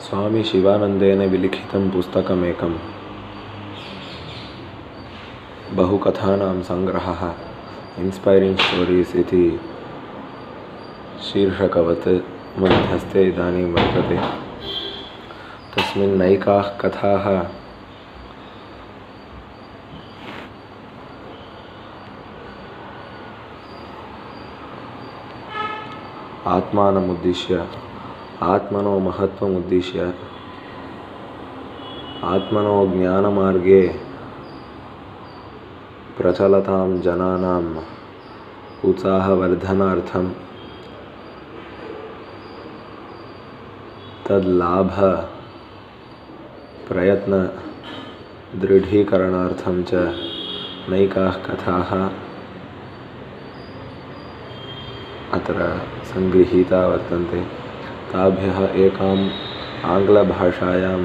स्वामी शिवानंदेन विलिखितं पुस्तकमेकं बहुकथानां संग्रहः इन्स्पैरिङ्ग् stories इति शीर्षकवत् मध्यस्थे इदानीं वर्तते। तस्मिन् नैकाः कथाः आत्मानमुद्दिश्य आत्मनो महत्त्वमुद्दिश्य आत्मनो ज्ञानमार्गे प्रचलतां जनानाम् उत्साहवर्धनार्थं तद्लाभ प्रयत्न दृढीकरणार्थं च नैकाः कथाः अत्र संगृहीता वर्तन्ते। ताभ्यः एकाम् आङ्ग्लभाषायां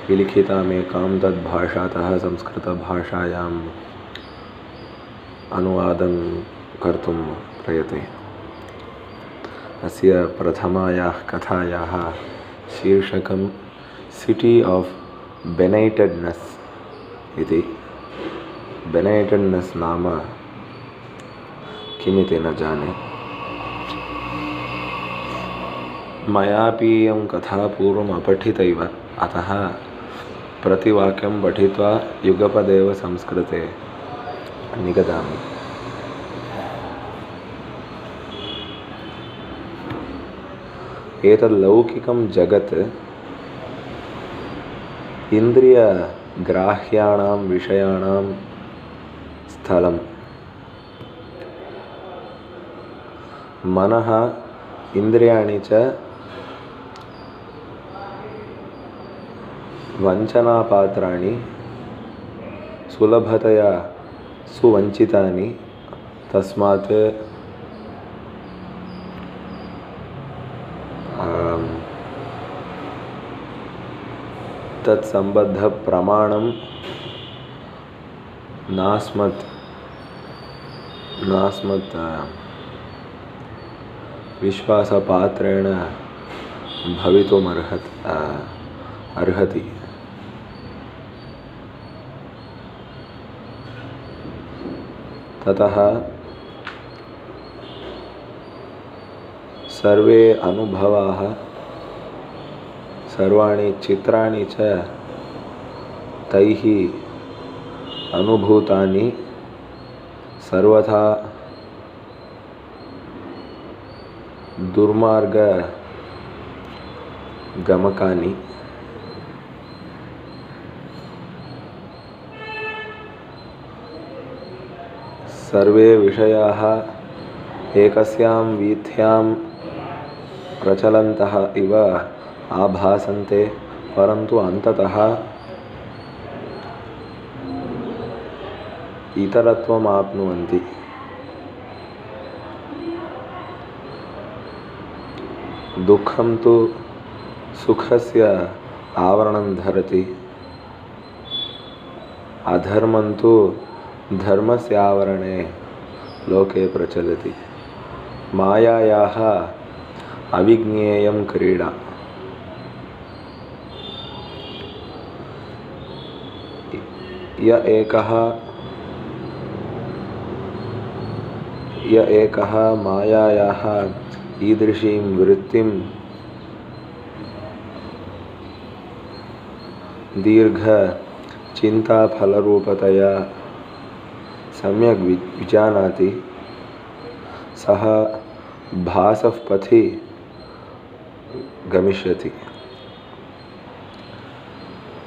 विलिखितामेकां तद्भाषातः संस्कृतभाषायाम् अनुवादं कर्तुं प्रयते। अस्य प्रथमायाः कथायाः शीर्षकं सिटी ऑफ बेनैटेडनेस इति। बेनैटेडनेस नाम किमिति न जाने। मयापि इयं कथा पूर्वम् अपठितैव, अतः प्रतिवाक्यं पठित्वा युगपदेव संस्कृते निगदामि। एतद् लौकिकं जगत् इन्द्रियग्राह्याणां विषयाणां स्थलं। मनः इन्द्रियाणि च वञ्चनापात्राणि, सुलभतया सुवञ्चितानि। तस्मात् तत्सम्बद्धप्रमाणं नास्मत् विश्वासपात्रेण अर्हति। ततः सर्वे अनुभवाः, सर्वाणि चित्राणि च तैः अनुभूतानि सर्वथा दुर्मार्गगमकानि। सर्वे विषयाः एकस्यां वीथ्यां प्रचलन्तः इव आभासन्ते, परन्तु अन्ततः इतरत्वम् आप्नुवन्ति। दुःखं तु सुखस्य आवरणं धरति, अधर्मं तु धर्मस्य आवरणे लोके प्रचलति। मायायाः अविज्ञेयं क्रीडा। य एकः मायायाः ईदृशीं वृत्तिं दीर्घचिन्ताफलरूपतया सम्यक् विजानाति, सः भासः पथि गमिष्यति।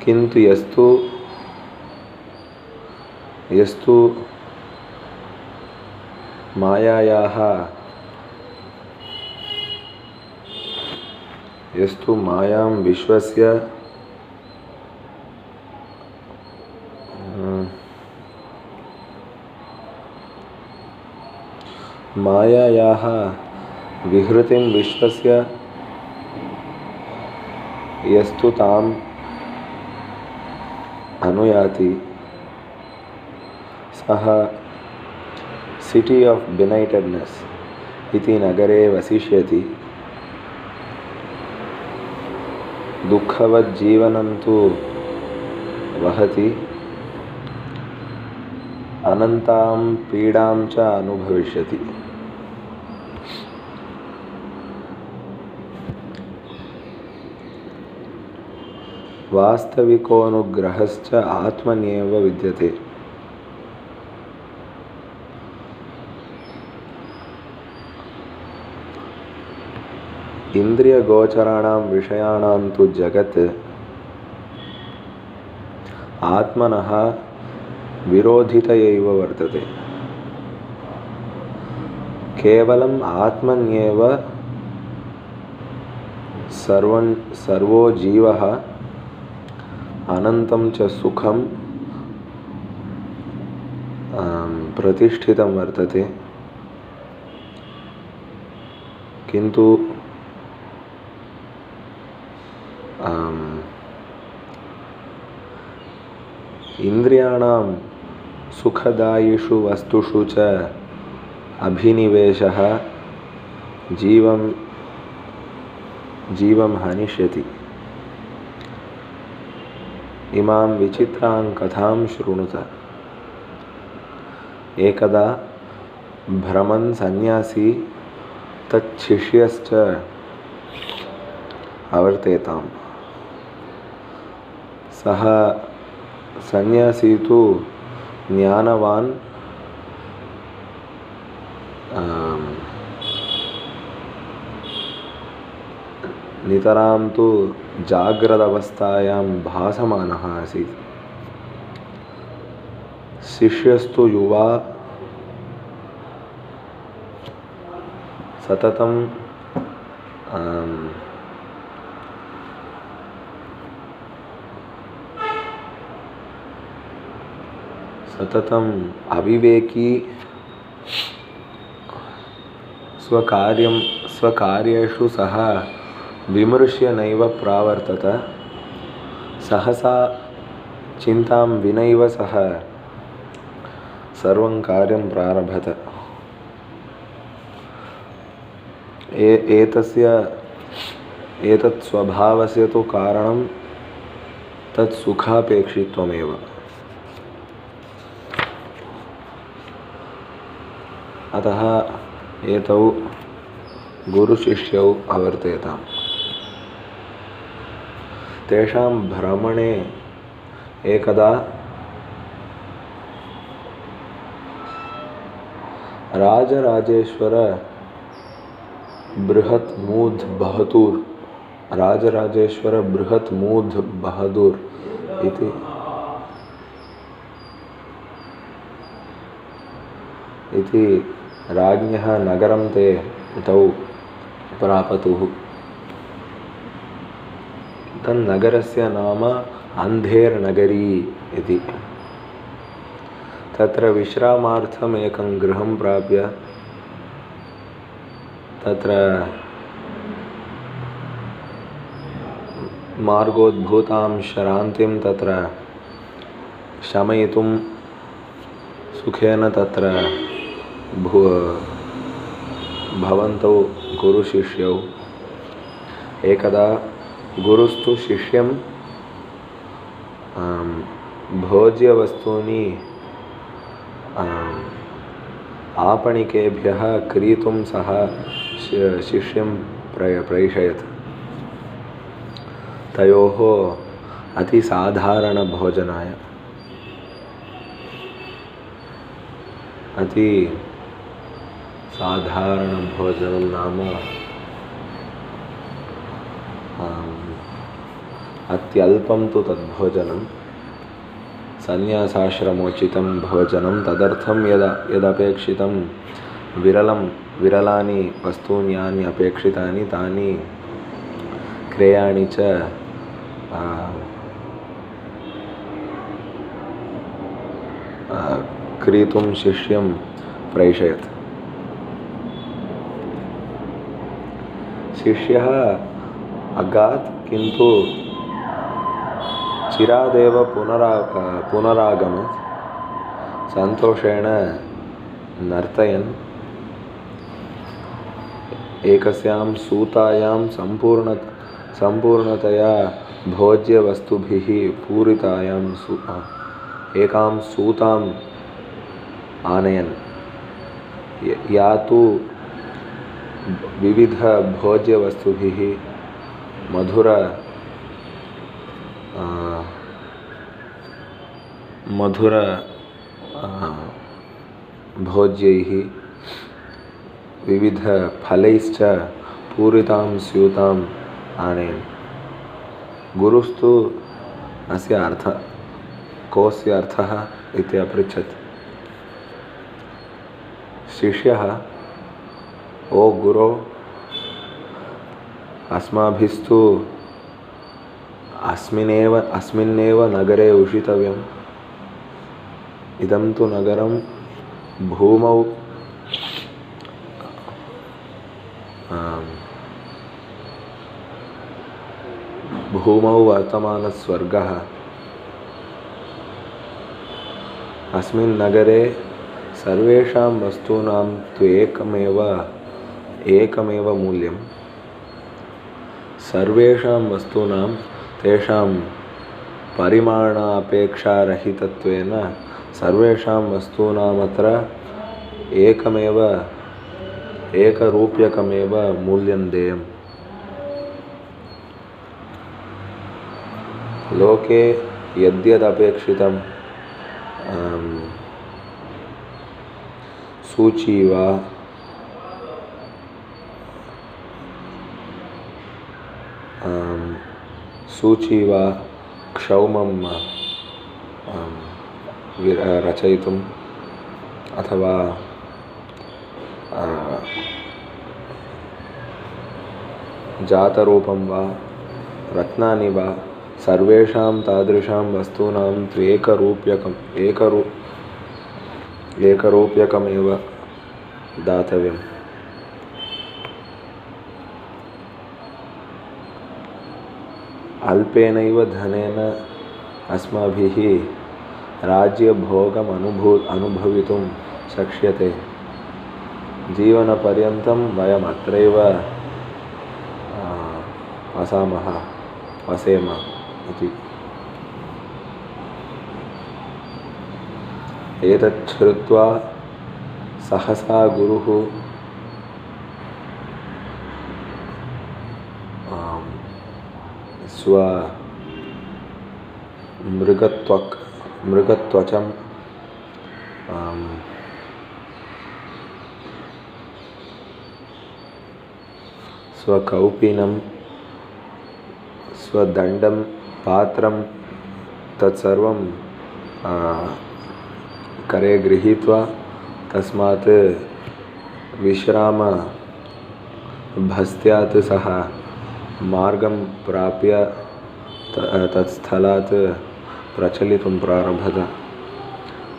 किन्तु यस्तु मायां विश्वस्य मायायाः विहृतिं विश्वस्य यस्तु ताम् अनुयाति, सः सिटी ऑफ बेनैटेडनेस इति नगरे वसिष्यति। दुःखवज्जीवनं तु वहति, अनन्तां पीडां च अनुभविष्यति। वास्तविकोऽनुग्रहश्च आत्मन्येव विद्यते। इन्द्रियगोचराणां विषयाणां तु जगत् आत्मनः विरोधित एव वर्तते। केवलम् आत्मन्येव सर्वो जीवः अनन्तं च सुखं प्रतिष्ठितं वर्तते। किन्तु इन्द्रियाणां सुखदायिषु वस्तुषु च अभिनिवेशः जीवं हनिष्यति। इमां विचित्रां कथां शृणुत। एकदा भ्रमन् सन्यासी तच्छिष्यश्च अवर्तेताम्। सः सन्यासी तु ज्ञानवान्, नितरां तु जाग्रदवस्थायां भासमानः आसीत्। शिष्यस्तु युवा, सततम् अविवेकी, स्वकार्येषु सः विमृश्य नैव प्रावर्तत। सहसा चिन्तां विनैव सः सर्वं कार्यं प्रारभत। एतत् स्वभावस्य तु कारणं तत् सुखापेक्षित्वमेव। अतः एतौ गुरुशिष्यौ अवर्तेताम्। तेषां भ्रमणे एकदा राजराजेश्वर बृहत् मूध् बहदूर् इति राज्ञः नगरं तौ प्रापतुः। तन्नगरस्य नाम अन्धेर् नगरी इति। तत्र विश्रामार्थम् एकं गृहं प्राप्य तत्र मार्गोद्भूतां श्रान्तिं तत्र शमयितुं सुखेन तत्र भवन्तौ गुरुशिष्यौ। एकदा गुरुस्तु शिष्यं भोज्यवस्तूनि आपणिकेभ्यः क्रेतुं सः शिष्यं प्रैषयत्। तयोः अतिसाधारणभोजनाय। अतिसाधारणभोजनं नाम अत्यल्पं तु तद्भोजनं, सन्यासाश्रमोचितं भोजनं। तदर्थं यदपेक्षितं विरलानि वस्तूनि यानि अपेक्षितानि तानि क्रेयाणि च क्रेतुं शिष्यं प्रैषयत्। शिष्यः अगात्, किन्तु चिरादेव पुनरागमत् सन्तोषेण नर्तयन्। एकस्यां सूतायां सम्पूर्णतया भोज्यवस्तुभिः पूरितायां एकां सूताम् आनयन्, या तु विविधभोज्यवस्तुभिः मधुर भोज्यैः विविधफलैश्च पूरितां स्यूताम् आनयन्। गुरुस्तु अस्य अर्थः कोऽस्य अर्थः इति अपृच्छत्। शिष्यः, ओ गुरो, अस्माभिस्तु अस्मिन्नेव नगरे उषितव्यम्। इदं तु नगरं भूमौ वर्तमानस्वर्गः। अस्मिन् नगरे सर्वेषां वस्तूनां तु एकमेव मूल्यं। सर्वेषां वस्तूनां तेषां परिमाणापेक्षारहितत्वेन सर्वेषां वस्तूनामत्र एकरूप्यकमेव मूल्यं देयम्। लोके यद्यदपेक्षितं सूची वा क्षौमं रचयितुम् अथवा जातरूपं वा रत्नानि वा सर्वेषां तादृशां वस्तूनां तु एकरूप्यकमेव दातव्यम्। अल्पेनैव धनेन अस्माभिः राज्यभोगम् अनुभवितुं शक्यते। जीवनपर्यन्तं वयम् अत्रैव वसेम इति। एतत् श्रुत्वा सहसा गुरुः मृगत्वचं स्वकौपीनं स्वदण्डं पात्रं तत्सर्वं करे गृहीत्वा तस्मात् विश्रामभस्त्यात् सह मार्गं प्राप्य तत्स्थलात् प्रचलितुं प्रारभत।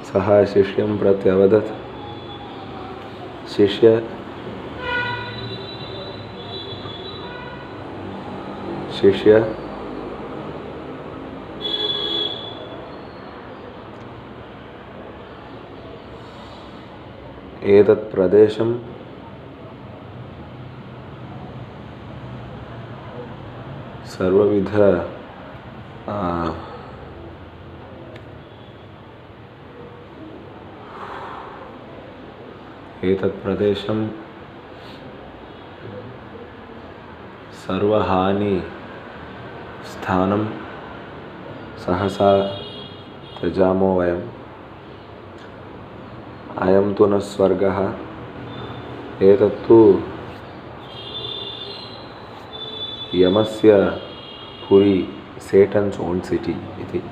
सः शिष्यं प्रत्यवदत्, शिष्य, एतत् प्रदेशं सर्वविध सर्वहानि स्थानं सहसा त्यजामो वयम्। अयं तु न स्वर्गः, एतत्तु यमस्य पुरी, सेटन्स ओन् सिटी इति।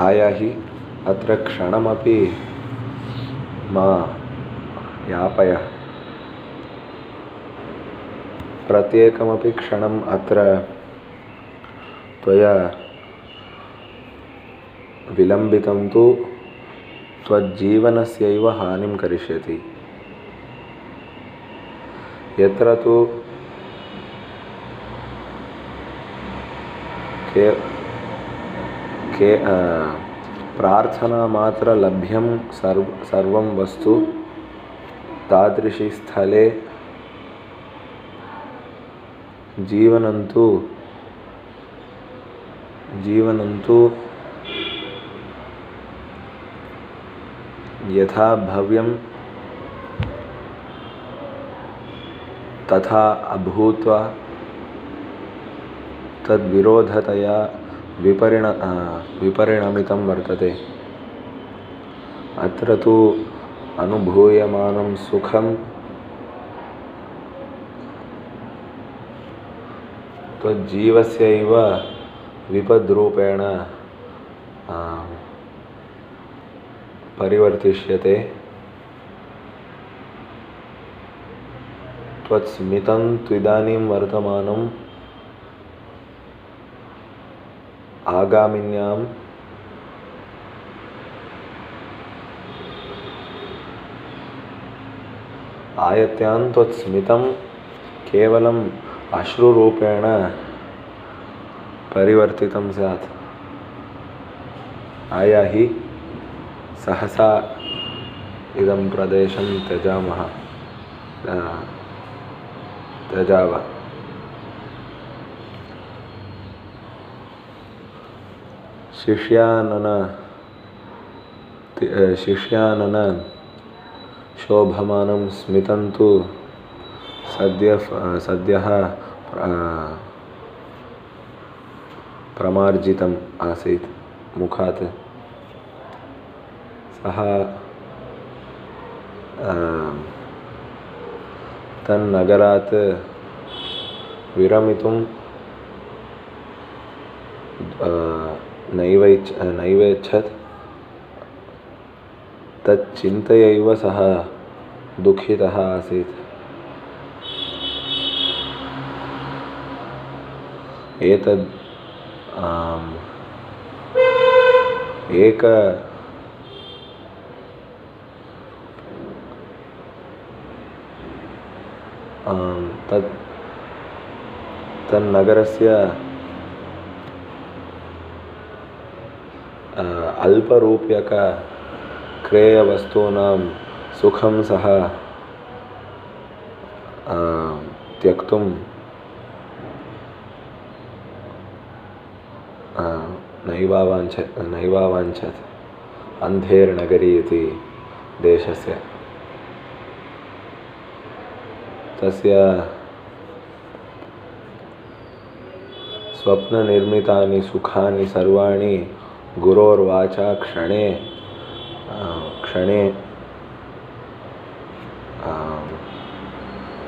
आयाहि अत्र क्षणमपि मा यापय। प्रत्येकमपि क्षणम् अत्र त्वया विलम्बितं तु त्वज्जीवनस्यैव हानिं करिष्यति। यत्र तु प्रार्थनामात्र लभ्यं सर्वं वस्तु, तादृशी स्थले जीवनन्तु यथा भव्यं तथा अभूत्वा तद्विरोधतया विपरिणमितं वर्तते। अत्र तु अनुभूयमानं सुखं त्वज्जीवस्यैव विपद्रूपेण परिवर्तिष्यते। त्वत्स्मितं त्विदानीं वर्तमानम् आगामिन्याम् आयत्यां त्वत्स्मितं केवलम् अश्रुरूपेण परिवर्तितं स्यात्। आयाहि सहसा इदं प्रदेशं त्यजाव। शिष्यानन शोभमानं स्मितं तु सद्यः प्रमार्जितम् आसीत् मुखात्। सः तन्नगरात् विरमितुं नैवेच्छत्। तच्चिन्तयैव सः दुःखितः आसीत्। तन्नगरस्य अल्परूप्यकक्रेयवस्तूनां सुखं सः त्यक्तुं नैवावाञ्छत्। अन्धेर् नगरी इति देशस्य तस्य स्वप्ननिर्मितानि सुखानि सर्वाणि गुरोर्वाचा क्षणे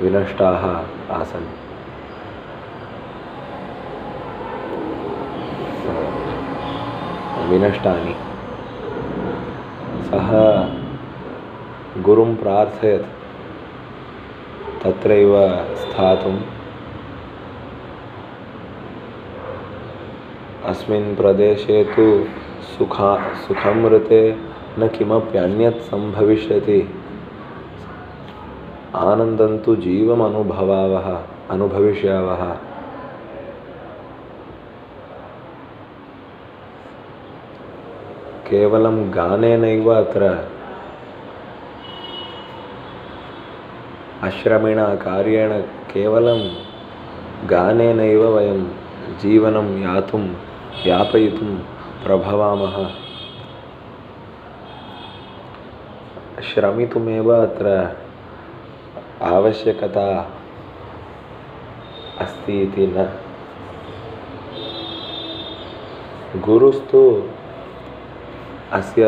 विनष्टाः आसन्। विनष्टानि। सः गुरुं प्रार्थयत् तत्रैव स्थातुम्। अस्मिन् प्रदेशे तु सुखामृते न किमप्यन्यत् सम्भविष्यति। आनन्दं तु अनुभविष्यावः। केवलं गानेनैव अत्र अश्रमिणा कार्येण केवलं गानेनैव वयं जीवनं यापयितुं प्रभवामः। श्रमितुमेव अत्र आवश्यकता अस्ति इति न। गुरुस्तु अस्य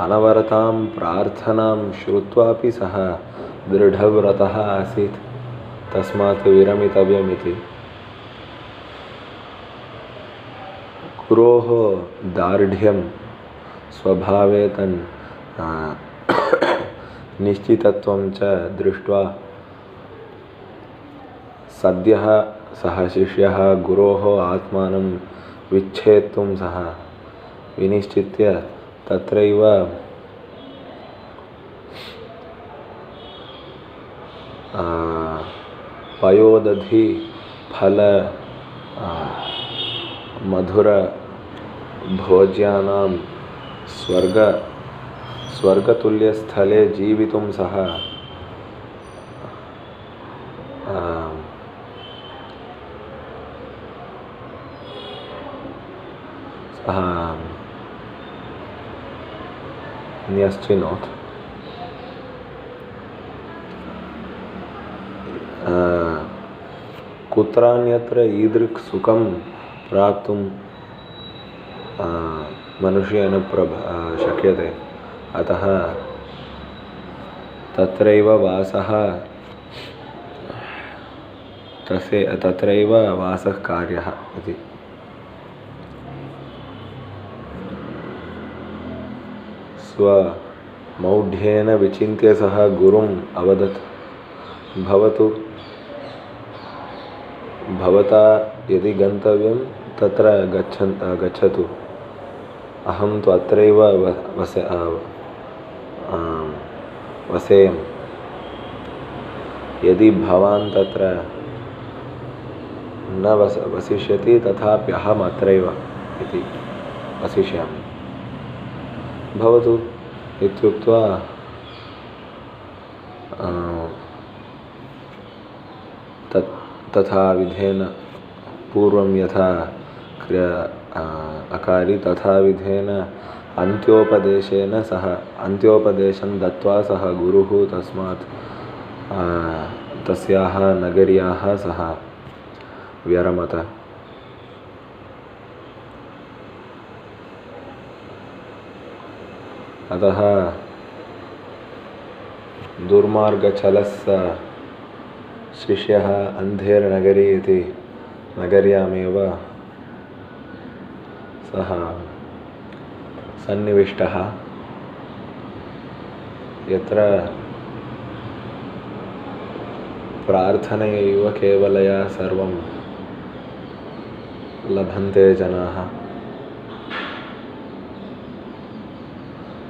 अनवरतां प्रार्थनां श्रुत्वापि सः दृढव्रतः आसीत्। तस्मात् विरमितव्यमिति। गुरोः दार्ढ्यं स्वभावे तन् निश्चितत्वं च दृष्ट्वा सद्यः सः शिष्यः गुरोः आत्मानं विच्छेत्तुं सः विनिश्चित्य तत्रैव पयोदधि फल मधुर भोज्यानां स्वर्गतुल्यस्थले जीवितुं सः अतः न्यश्चिनोत्। कुत्रान्यत्र ईदृक् सुखं प्राप्तुं मनुष्येण शक्यते, अतः तत्रैव वासः तत्रैव वासः कार्यः इति। स्वमौढ्येन विचिन्त्य सः गुरुम् अवदत्, भवता यदि गन्तव्यं तत्र गच्छतु, अहं तु अत्रैव वसेयम्। यदि भवान् तत्र न वसिष्यति तथापि अहम् अत्रैव इति वसिष्यामि। भवतु इत्युक्त्वा तथा विधेन पूर्वं यथा अकारि तथा विधेन अन्त्योपदेशेन सः अन्त्योपदेशं दत्त्वा सः गुरुः तस्मात् तस्याः नगर्याः सः व्यरमत। अतः दुर्मार्गचलस्य शिष्यः अन्धेर्नगरी इति नगर्यामेव सः सन्निविष्टः, यत्र प्रार्थनयैव केवलया सर्वं लभन्ते जनाः।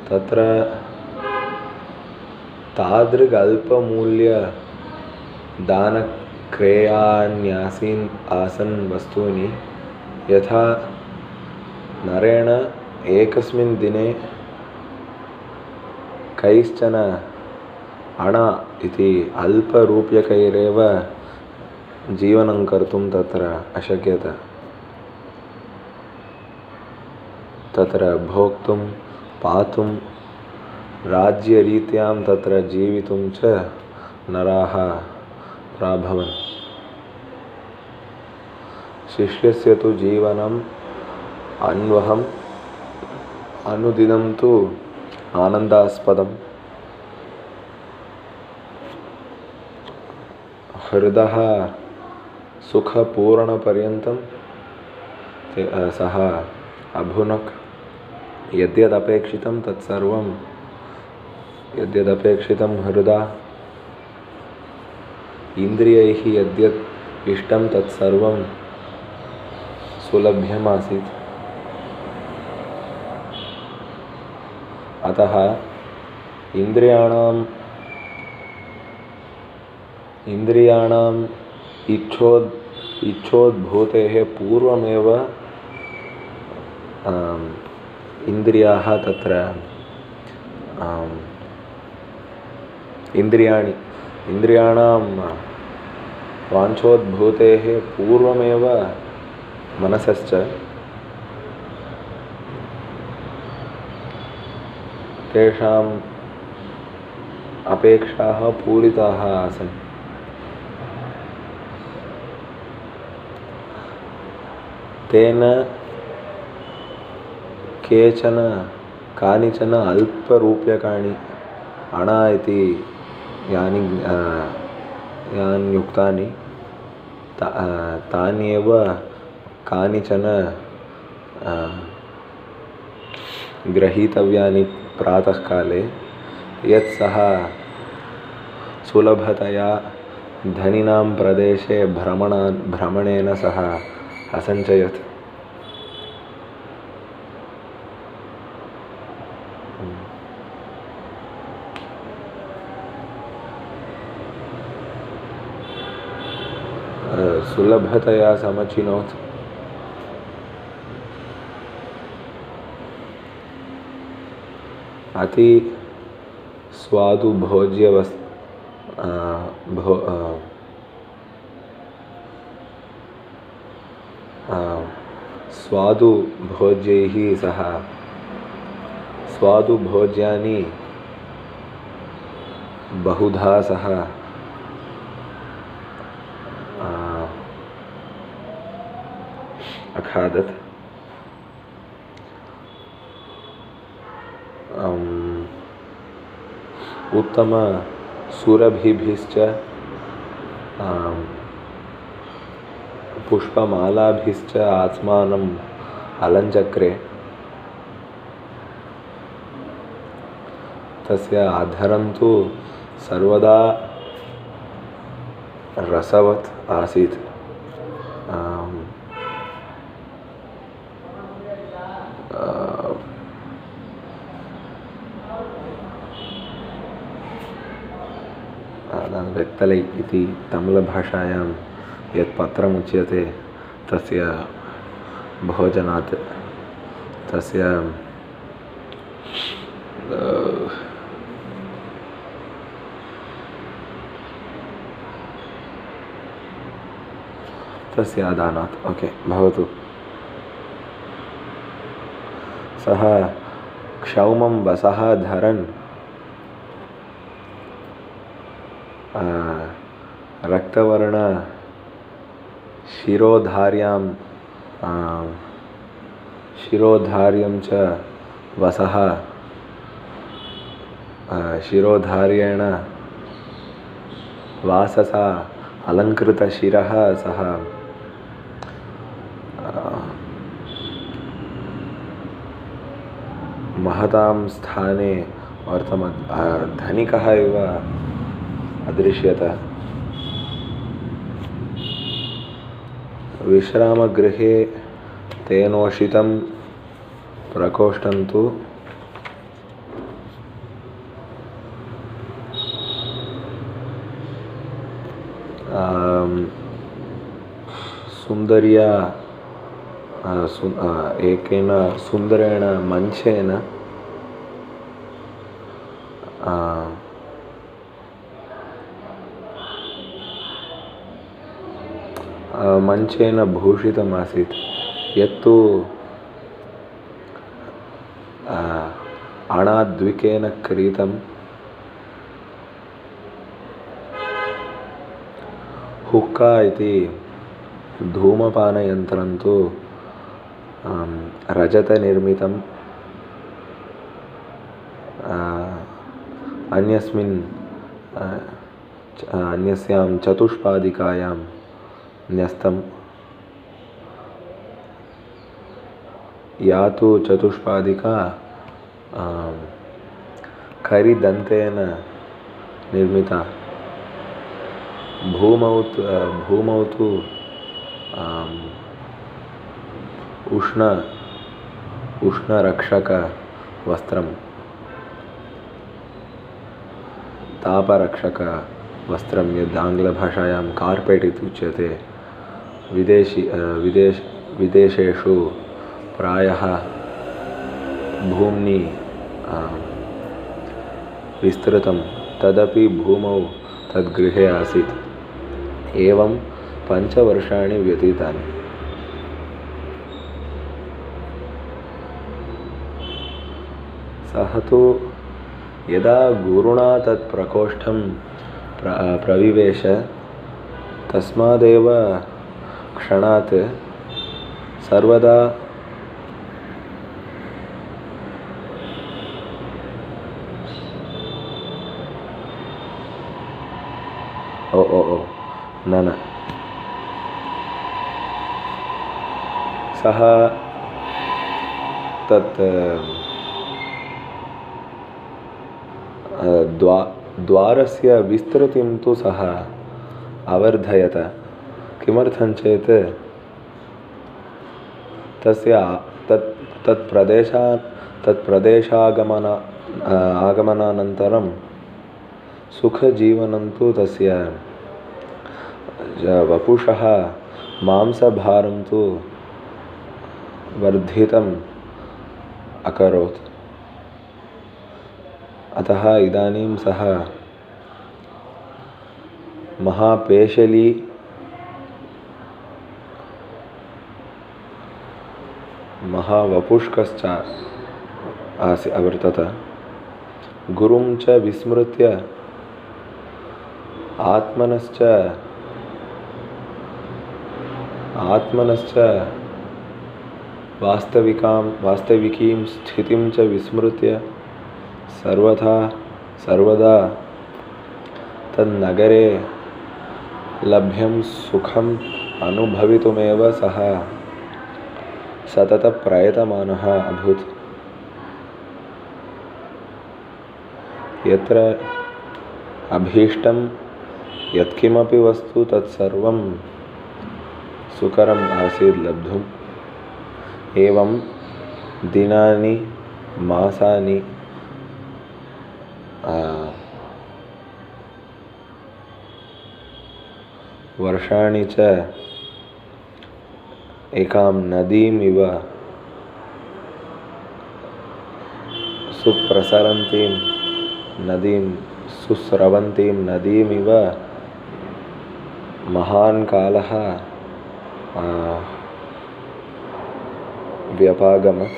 तत्र तादृगल्पमूल्य दानक्रेयान्यासीन् आसन् वस्तूनि, यथा नरेण एकस्मिन् दिने कैश्चन अणा इति अल्परूप्यकैरेव जीवनं कर्तुं तत्र अशक्यत। तत्र भोक्तुं पातुं राज्यरीत्यां तत्र जीवितुं च नराः प्राभवन्। शिष्यस्य तु जीवनम् अन्वहम् अनुदिनं तु आनन्दास्पदम्। हृदः सुखपूरणपर्यन्तं सः अभुनक्। यद्यदपेक्षितं तत्सर्वं यद्यदपेक्षितं हृदा, इन्द्रियैः यद्यत् इष्टं तत्सर्वं सुलभ्यमासीत्। अतः इन्द्रियाणाम् इच्छोद्भूतेः पूर्वमेव इन्द्रियाः तत्र इन्द्रियाणां वाञ्छोद्भूतेः पूर्वमेव मनसश्च तेषाम् अपेक्षाः पूरिताः आसन्। तेन कानिचन अल्परूप्यकाणि अणा इति यानि युक्तानि तानि एव कानिचन गृहीतव्यानि प्रातःकाले, यत् सः सुलभतया धनिनां प्रदेशे भ्रमणेन सह असञ्चयत्। सुलभतया समचिनोत्। अति स्वादु भोज्य स्वादुभोज्यैः सह स्वादुभोज्यानि बहुधा सह अखादत्। उत्तमसुरभिभिश्च पुष्पमालाभिश्च आत्मानम् अलञ्चक्रे। तस्य आधरं तु सर्वदा रसवत् आसीत्। वेत्तलै इति तमिळभाषायां यत् पत्रम् उच्यते तस्य भोजनात् तस्य आदानात् ओके भवतु। सः क्षौमं वसः धरन् रक्तवर्ण शिरोधार्यं च वसः शिरोधार्येण वाससा अलङ्कृतशिरः सः महतां स्थाने धनिकः इव अदृश्यत। विश्रामगृहे तेनोषितं प्रकोष्ठं तु सुन्दर्या एकेन सुन्दरेण मञ्चेन भूषितमासीत्, यत्तु अणाद्विकेन क्रीतं। हुक्का इति धूमपानयन्त्रं तु रजतनिर्मितं। अन्यस्यां चतुष्पादिकायां न्यस्तं। या तु चतुष्पादिका करिदन्तेन निर्मिता। भूमौ तु उष्णरक्षकवस्त्रं, तापरक्षकवस्त्रं, यद् आङ्ग्लभाषायां कार्पेट् इति उच्यते। विदेशेषु प्रायः भूम्नि विस्तृतं, तदपि भूमौ तद्गृहे आसीत्। एवं 5 वर्षाणि व्यतीतानि। सः तु यदा गुरुणा तत् प्रकोष्ठं प्रविवेश तस्मादेव क्षणात् सर्वदा न सः तत् द्वारस्य विस्तृतिं तु सः अवर्धयत। किमर्थं चेत् आगमनानन्तरं सुखजीवनं तु तस्य वपुषः मांसभारं तु वर्धितम् अकरोत्। अतः इदानीं सः महापेशली महावपुष्कश्च अवर्तत। गुरुं च विस्मृत्य आत्मनश्च वास्तविकीं स्थितिं च विस्मृत्य सर्वदा तन्नगरे लभ्यं सुखम् अनुभवितुमेव सः सततप्रयतमानः अभूत्। यत्र अभीष्टं यत्किमपि वस्तु तत्सर्वं सुकरम् आसीत् लब्धुम्। एवं दिनानि मासानि वर्षाणि च एकां नदीमिव सुप्रसरन्तीं नदीं सुस्रवन्तीं नदीमिव महान् कालः व्यपागमत्।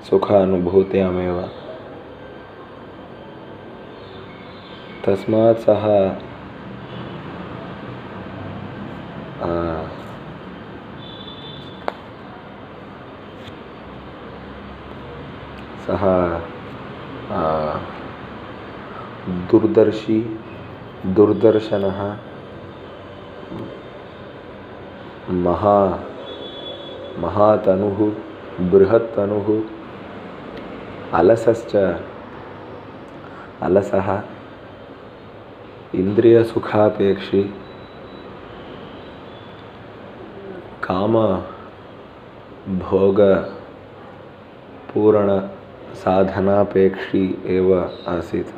सुखानुभूत्यामेव। तस्मात् सः दुर्दर्शनः महातनुः बृहत्तनुः अलसः इन्द्रियसुखापेक्षी कामभोगपूर्णसाधनापेक्षी एव आसीत्।